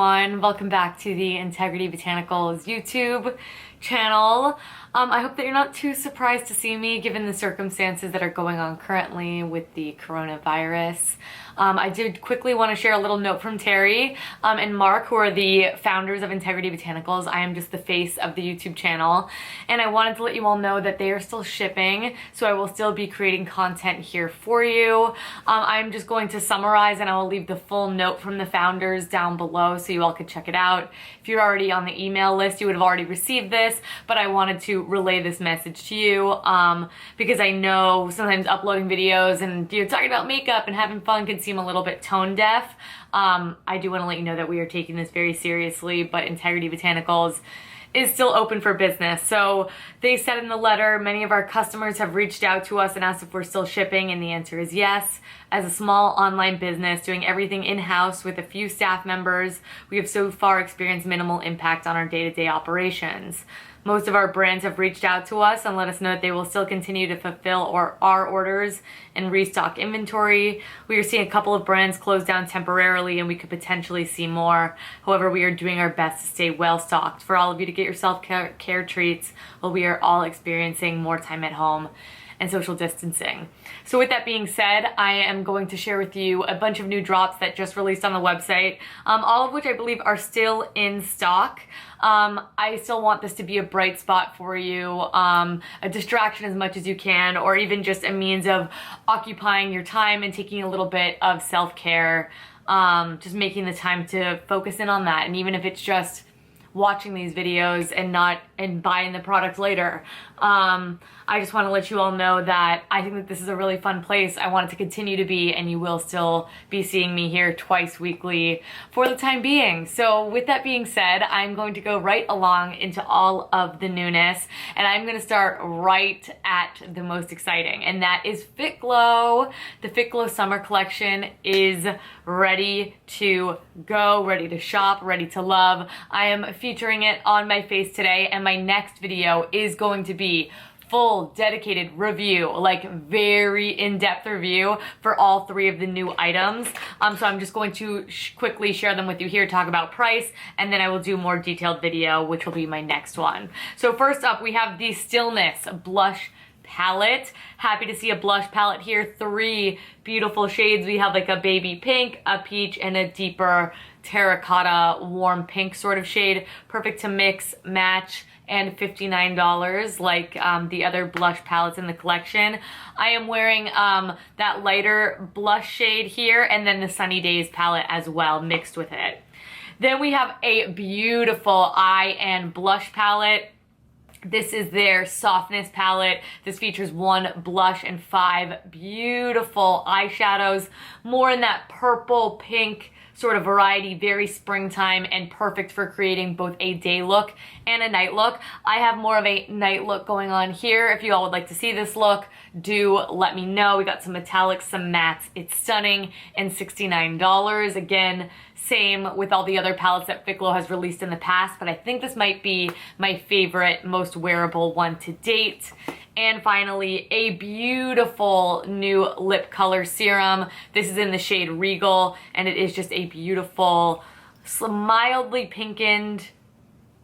Welcome back to the Integrity Botanicals YouTube channel. I hope that you're not too surprised to see me given the circumstances that are going on currently with the coronavirus. I did quickly want to share a little note from Terry and Mark, who are the founders of Integrity Botanicals. I am just the face of the YouTube channel, and I wanted to let you all know that they are still shipping, so I will still be creating content here for you. I'm just going to summarize, and I will leave the full note from the founders down below so you all can check it out. If you're already on the email list, you would have already received this, but I wanted to relay this message to you because I know sometimes uploading videos and talking about makeup and having fun can seem a little bit tone deaf. I do want to let you know that we are taking this very seriously, but Integrity Botanicals is still open for business. So they said in the letter, many of our customers have reached out to us and asked if we're still shipping, and the answer is yes. As a small online business doing everything in-house with a few staff members, we have so far experienced minimal impact on our day-to-day operations. Most of our brands have reached out to us and let us know that they will still continue to fulfill our orders and restock inventory. We are seeing a couple of brands close down temporarily, and we could potentially see more. However, we are doing our best to stay well stocked for all of you to get your self-care treats while we are all experiencing more time at home and social distancing. So with that being said, I am going to share with you a bunch of new drops that just released on the website, all of which I believe are still in stock. I still want this to be a bright spot for you, a distraction as much as you can, or even just a means of occupying your time and taking a little bit of self-care, just making the time to focus in on that. And even if it's just watching these videos and buying the product later. I just want to let you all know that I think that this is a really fun place. I want it to continue to be, and you will still be seeing me here twice weekly for the time being. So with that being said, I'm going to go right along into all of the newness, and I'm going to start right at the most exciting, and that is Fitglow. The Fitglow summer collection is ready to go, ready to shop, ready to love. I am featuring it on my face today, and my next video is going to be full dedicated review, like very in-depth review for all three of the new items. So I'm just going to quickly share them with you here, talk about price, and then I will do more detailed video, which will be my next one. So first up, we have the Stillness blush palette. Happy to see a blush palette here. Three beautiful shades. We have like a baby pink, a peach, and a deeper terracotta warm pink sort of shade. Perfect to mix, match, and $59 like the other blush palettes in the collection. I am wearing that lighter blush shade here, and then the Sunny Days palette as well mixed with it. Then we have a beautiful eye and blush palette. This is their Softness palette. This features 1 blush and 5 beautiful eyeshadows, more in that purple, pink sort of variety, very springtime and perfect for creating both a day look and a night look. I have more of a night look going on here. If you all would like to see this look, do let me know. We got some metallics, some mattes. It's stunning, and $69. Again, same with all the other palettes that Fitglow has released in the past, but I think this might be my favorite, most wearable one to date. And finally, a beautiful new lip color serum. This is in the shade Regal, and it is just a beautiful, mildly pinkened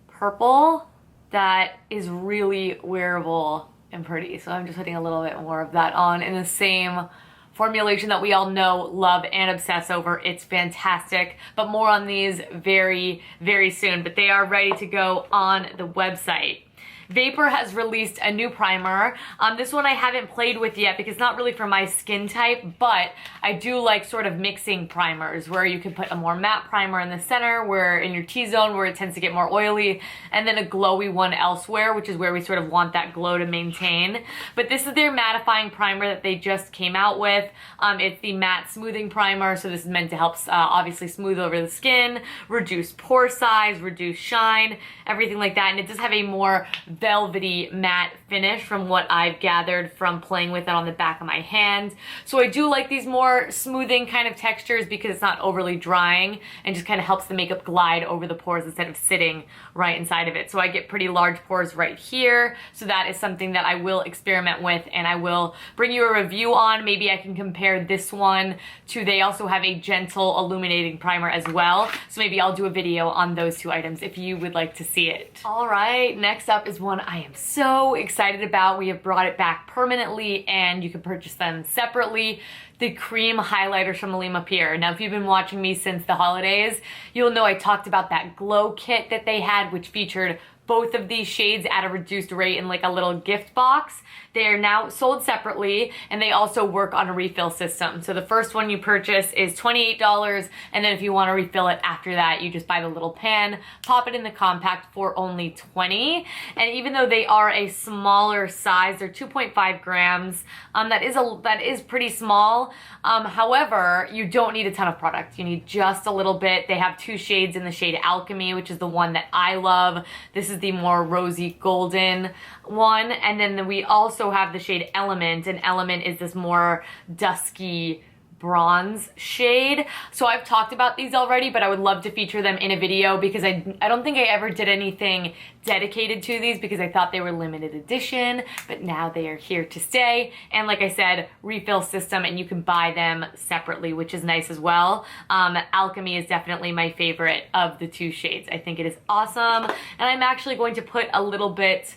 purple that is really wearable and pretty. So I'm just putting a little bit more of that on in the same formulation that we all know, love, and obsess over. It's fantastic, but more on these very, very soon. But they are ready to go on the website. Vapour has released a new primer. This one I haven't played with yet because it's not really for my skin type, but I do like sort of mixing primers where you can put a more matte primer in the center, where in your T-zone where it tends to get more oily, and then a glowy one elsewhere, which is where we sort of want that glow to maintain. But this is their mattifying primer that they just came out with. It's the matte smoothing primer, so this is meant to help obviously smooth over the skin, reduce pore size, reduce shine, everything like that. And it does have a more velvety matte finish from what I've gathered from playing with it on the back of my hand. So I do like these more smoothing kind of textures because it's not overly drying and just kind of helps the makeup glide over the pores instead of sitting right inside of it. So I get pretty large pores right here. So that is something that I will experiment with and I will bring you a review on. Maybe I can compare this one to, they also have a gentle illuminating primer as well. So maybe I'll do a video on those two items if you would like to see it. All right, next up is one I am so excited about. We have brought it back permanently and you can purchase them separately. The cream highlighters from Alima. Now, if you've been watching me since the holidays, you'll know I talked about that glow kit that they had, which featured both of these shades at a reduced rate in like a little gift box. They are now sold separately and they also work on a refill system. So the first one you purchase is $28 and then if you want to refill it after that, you just buy the little pan, pop it in the compact for only $20. And even though they are a smaller size, they're 2.5 grams, that is pretty small. However, you don't need a ton of product. You need just a little bit. They have two shades in the shade Alchemy, which is the one that I love. This is the more rosy golden one. And then we also have the shade Element, and Element is this more dusky bronze shade. So I've talked about these already, but I would love to feature them in a video because I don't think I ever did anything dedicated to these because I thought they were limited edition, but now they are here to stay. And like I said, refill system and you can buy them separately, which is nice as well. Alchemy is definitely my favorite of the two shades. I think it is awesome. And I'm actually going to put a little bit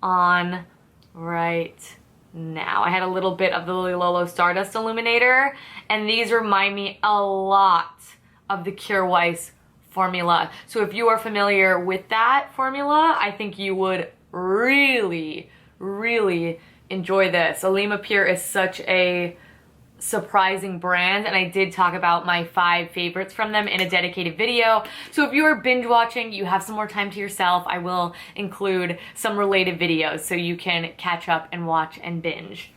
on right now. I had a little bit of the Lily Lolo Stardust Illuminator, and these remind me a lot of the Kjaer Weis formula. So if you are familiar with that formula, I think you would really, really enjoy this. Alima is such a surprising brand, and I did talk about my 5 favorites from them in a dedicated video. So if you are binge watching, you have some more time to yourself, I will include some related videos so you can catch up and watch and binge.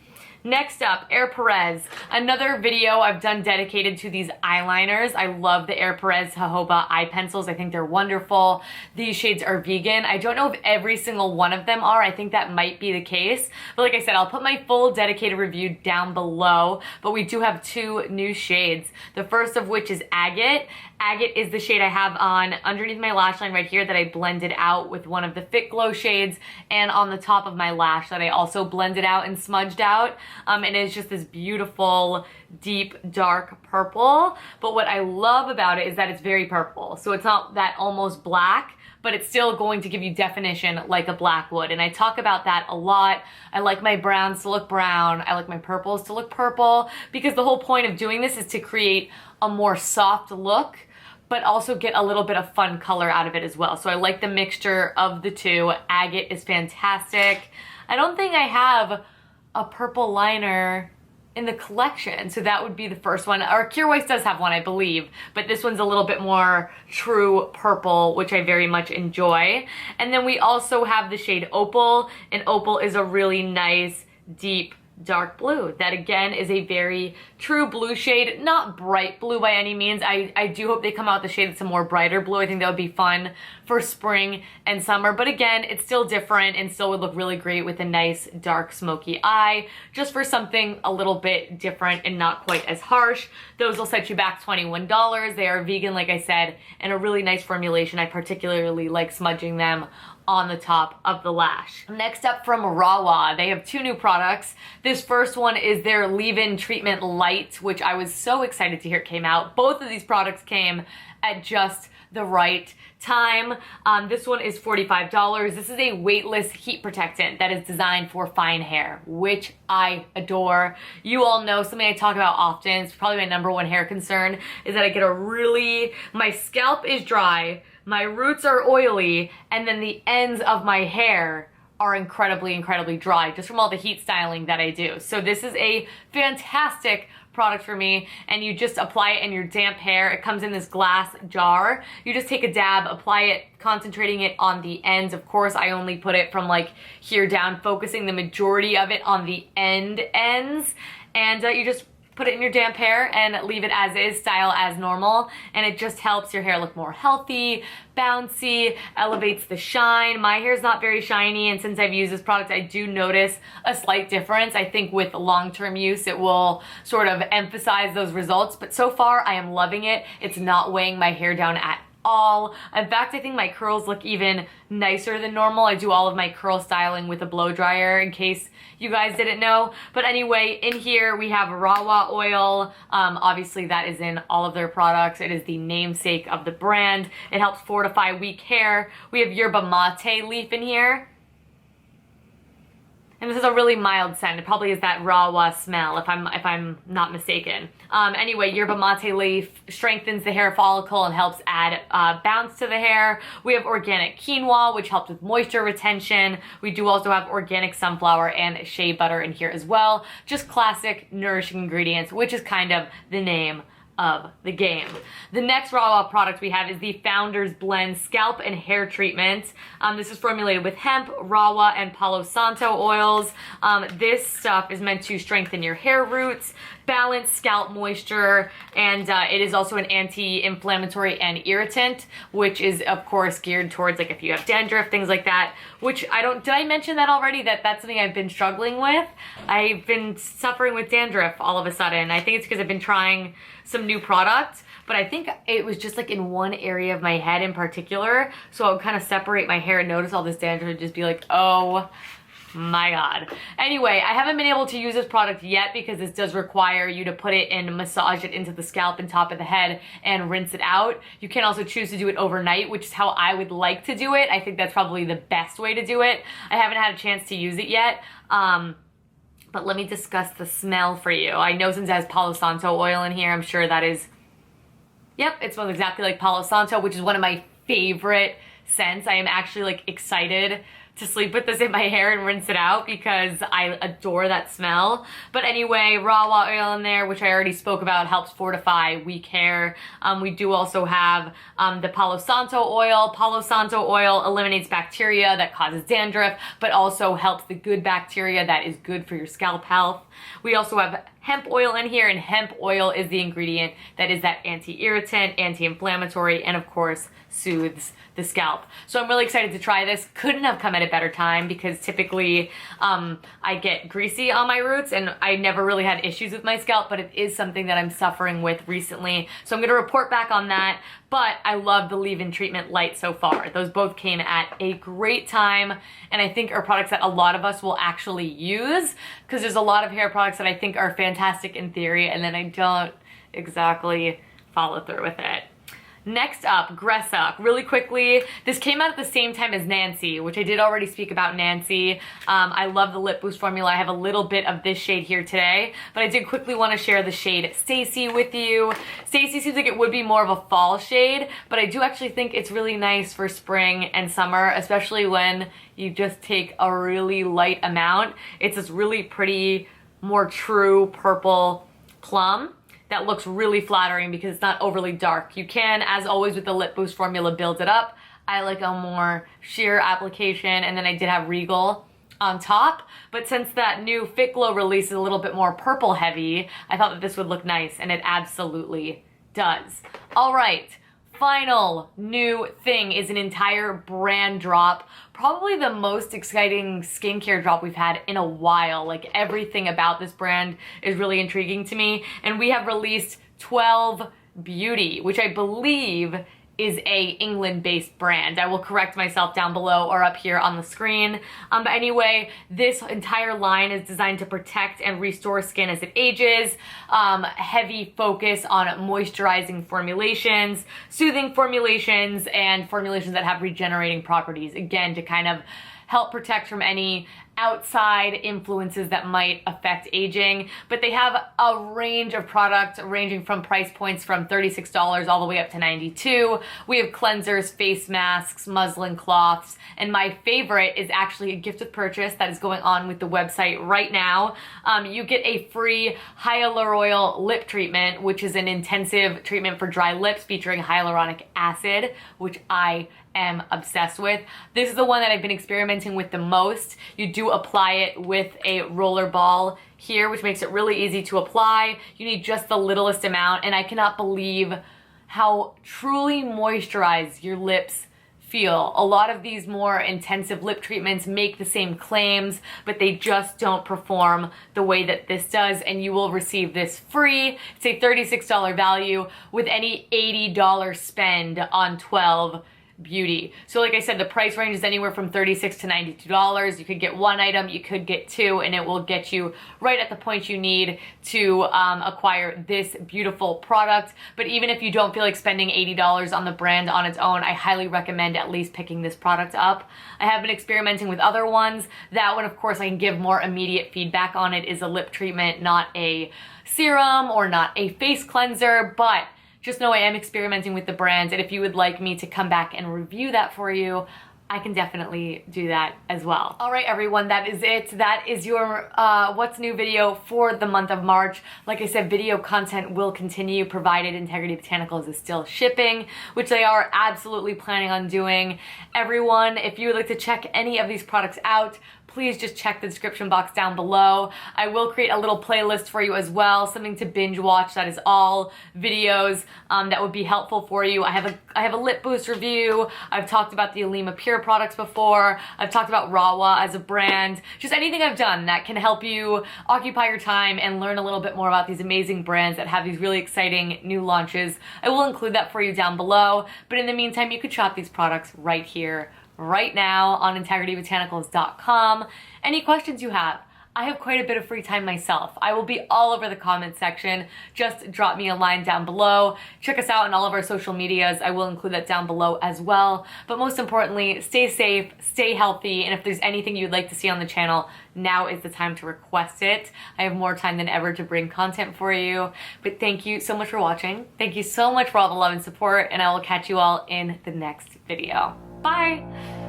Next up, Perez. Another video I've done dedicated to these eyeliners. I love the Perez jojoba eye pencils. I think they're wonderful. These shades are vegan. I don't know if every single one of them are. I think that might be the case. But like I said, I'll put my full dedicated review down below. But we do have 2 new shades. The first of which is Agate. Agate is the shade I have on underneath my lash line right here that I blended out with one of the Fitglow shades, and on the top of my lash that I also blended out and smudged out. And it's just this beautiful, deep, dark purple. But what I love about it is that it's very purple. So it's not that almost black, but it's still going to give you definition like a black would. And I talk about that a lot. I like my browns to look brown. I like my purples to look purple, because the whole point of doing this is to create a more soft look, but also get a little bit of fun color out of it as well. So I like the mixture of the two. Agate is fantastic. I don't think I have a purple liner in the collection, so that would be the first one. Or Kjaer Weis does have one, I believe, but this one's a little bit more true purple, which I very much enjoy. And then we also have the shade Opal, and Opal is a really nice, deep, dark blue. That again is a very true blue shade, not bright blue by any means. I do hope they come out with a shade that's a more brighter blue. I think that would be fun for spring and summer, but again, it's still different and still would look really great with a nice dark smoky eye, just for something a little bit different and not quite as harsh. Those will set you back $21. They are vegan, like I said, and a really nice formulation. I particularly like smudging them on the top of the lash. Next up, from Rahua, they have 2 new products. This first one is their leave-in treatment light, which I was so excited to hear came out. Both of these products came at just the right time. This one is $45. This is a weightless heat protectant that is designed for fine hair, which I adore. You all know something I talk about often, it's probably my #1 hair concern, is that I get my scalp is dry, my roots are oily, and then the ends of my hair are incredibly, incredibly dry just from all the heat styling that I do. So this is a fantastic product for me, and you just apply it in your damp hair. It comes in this glass jar. You just take a dab, apply it, concentrating it on the ends. Of course, I only put it from like here down, focusing the majority of it on the ends. And you just put it in your damp hair and leave it as is, style as normal, and it just helps your hair look more healthy, bouncy, elevates the shine. My hair is not very shiny, and since I've used this product, I do notice a slight difference. I think with long-term use, it will sort of emphasize those results, but so far I am loving it. It's not weighing my hair down at all. In fact, I think my curls look even nicer than normal. I do all of my curl styling with a blow dryer, in case you guys didn't know. But anyway, in here we have Rahua oil. Obviously that is in all of their products. It is the namesake of the brand. It helps fortify weak hair. We have yerba mate leaf in here. And this is a really mild scent. It probably is that Rahua smell, if I'm not mistaken. Anyway, yerba mate leaf strengthens the hair follicle and helps add bounce to the hair. We have organic quinoa, which helps with moisture retention. We do also have organic sunflower and shea butter in here as well. Just classic nourishing ingredients, which is kind of the name of the game. The next Rahua product we have is the Founder's Blend Scalp and Hair Treatment. This is formulated with hemp, Rahua, and Palo Santo oils. This stuff is meant to strengthen your hair roots, balance scalp moisture, and it is also an anti-inflammatory and irritant, which is of course geared towards like if you have dandruff, things like that, which did I mention that already, that that's something I've been struggling with? I've been suffering with dandruff all of a sudden. I think it's because I've been trying some new products, but I think it was just like in one area of my head in particular, so I would kind of separate my hair and notice all this dandruff and just be like, oh my god. Anyway, I haven't been able to use this product yet because this does require you to put it and massage it into the scalp and top of the head and rinse it out. You can also choose to do it overnight, which is how I would like to do it. I think that's probably the best way to do it. I haven't had a chance to use it yet. But let me discuss the smell for you. I know since it has Palo Santo oil in here, I'm sure that is, yep, it smells exactly like Palo Santo, which is one of my favorite scents. I am actually like excited to sleep with this in my hair and rinse it out because I adore that smell. But anyway, Rahua oil in there, which I already spoke about, helps fortify weak hair. We do also have the Palo Santo oil. Palo Santo oil eliminates bacteria that causes dandruff, but also helps the good bacteria that is good for your scalp health. We also have hemp oil in here, and hemp oil is the ingredient that is that anti-irritant, anti-inflammatory, and of course soothes the scalp. So I'm really excited to try this. Couldn't have come at a better time because typically I get greasy on my roots and I never really had issues with my scalp, but it is something that I'm suffering with recently. So I'm gonna report back on that, but I love the leave-in treatment light so far. Those both came at a great time, and I think are products that a lot of us will actually use because there's a lot of hair products that I think are fantastic in theory and then I don't exactly follow through with it. Next up, Gressa. Really quickly, this came out at the same time as Nancy, which I did already speak about Nancy. I love the Lip Boost formula. I have a little bit of this shade here today, but I did quickly want to share the shade Stacy with you. Stacy seems like it would be more of a fall shade, but I do actually think it's really nice for spring and summer, especially when you just take a really light amount. It's this really pretty, more true purple plum that looks really flattering because it's not overly dark. You can, as always with the Lip Boost formula, build it up. I like a more sheer application, and then I did have Regal on top, but since that new Fitglow release is a little bit more purple heavy, I thought that this would look nice, and it absolutely does. All right, final new thing is an entire brand drop. Probably the most exciting skincare drop we've had in a while. Like, everything about this brand is really intriguing to me. And we have released 12 Beauty, which I believe is a England-based brand. I will correct myself down below or up here on the screen. But anyway, this entire line is designed to protect and restore skin as it ages. Heavy focus on moisturizing formulations, soothing formulations, and formulations that have regenerating properties. Again, to kind of help protect from any outside influences that might affect aging. But they have a range of products ranging from price points from $36 all the way up to $92. We have cleansers, face masks, muslin cloths, and my favorite is actually a gift with purchase that is going on with the website right now. You get a free hyaluronic lip treatment, which is an intensive treatment for dry lips featuring hyaluronic acid, which I am obsessed with. This is the one that I've been experimenting with the most. You do do apply it with a roller ball here, which makes it really easy to apply. You need just the littlest amount, and I cannot believe how truly moisturized your lips feel. A lot of these more intensive lip treatments make the same claims, but they just don't perform the way that this does, and you will receive this free. It's a $36 value with any $80 spend on 12 beauty. So like I said, the price range is anywhere from $36 to $92. You could get one item, you could get two, and it will get you right at the point you need to acquire this beautiful product. But even if you don't feel like spending $80 on the brand on its own, I highly recommend at least picking this product up. I have been experimenting with other ones. That one, of course, I can give more immediate feedback on. It is a lip treatment, not a serum or not a face cleanser, but just know I am experimenting with the brands, and if you would like me to come back and review that for you, I can definitely do that as well. All right, everyone, that is it. That is your what's new video for the month of March. Like I said, video content will continue provided Integrity Botanicals is still shipping, which they are absolutely planning on doing. Everyone, if you would like to check any of these products out, please just check the description box down below. I will create a little playlist for you as well, something to binge watch that is all videos that would be helpful for you. I have a lip boost review. I've talked about the Alima Pure products before. I've talked about Rahua as a brand. Just anything I've done that can help you occupy your time and learn a little bit more about these amazing brands that have these really exciting new launches. I will include that for you down below. But in the meantime, you could shop these products right here, right now on integritybotanicals.com. Any questions you have? I have quite a bit of free time myself. I will be all over the comment section. Just drop me a line down below. Check us out on all of our social medias. I will include that down below as well. But most importantly, stay safe, stay healthy, and if there's anything you'd like to see on the channel, now is the time to request it. I have more time than ever to bring content for you. But thank you so much for watching. Thank you so much for all the love and support, and I will catch you all in the next video. Bye!